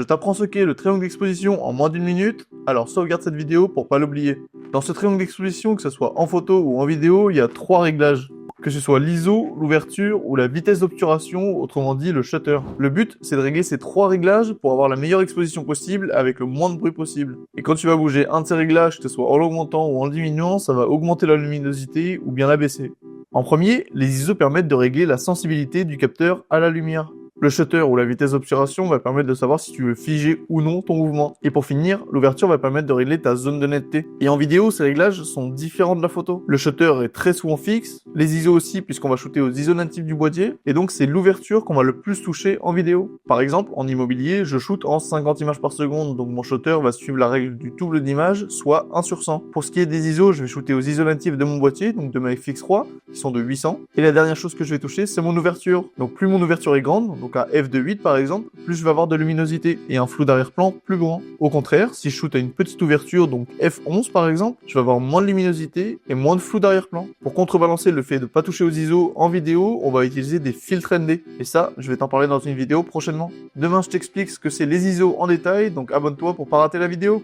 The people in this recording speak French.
Je t'apprends ce qu'est le triangle d'exposition en moins d'une minute, alors sauvegarde cette vidéo pour pas l'oublier. Dans ce triangle d'exposition, que ce soit en photo ou en vidéo, il y a 3 réglages. Que ce soit l'ISO, l'ouverture ou la vitesse d'obturation, autrement dit le shutter. Le but, c'est de régler ces 3 réglages pour avoir la meilleure exposition possible avec le moins de bruit possible. Et quand tu vas bouger un de ces réglages, que ce soit en l'augmentant ou en le diminuant, ça va augmenter la luminosité ou bien la baisser. En premier, les ISO permettent de régler la sensibilité du capteur à la lumière. Le shutter ou la vitesse d'obturation va permettre de savoir si tu veux figer ou non ton mouvement. Et pour finir, l'ouverture va permettre de régler ta zone de netteté. Et en vidéo, ces réglages sont différents de la photo. Le shutter est très souvent fixe, les ISO aussi puisqu'on va shooter aux ISO natifs du boîtier, et donc c'est l'ouverture qu'on va le plus toucher en vidéo. Par exemple, en immobilier, je shoot en 50 images par seconde, donc mon shutter va suivre la règle du double d'image, soit 1 sur 100. Pour ce qui est des ISO, je vais shooter aux ISO natifs de mon boîtier, donc de ma FX3, qui sont de 800. Et la dernière chose que je vais toucher, c'est mon ouverture. Donc plus mon ouverture est grande, donc à f de 8 par exemple, plus je vais avoir de luminosité et un flou d'arrière-plan plus grand. Au contraire, si je shoot à une petite ouverture, donc f11 par exemple, je vais avoir moins de luminosité et moins de flou d'arrière-plan. Pour contrebalancer le fait de pas toucher aux ISO en vidéo, on va utiliser des filtres ND. Et ça, je vais t'en parler dans une vidéo prochainement. Demain, je t'explique ce que c'est les ISO en détail, donc abonne-toi pour pas rater la vidéo.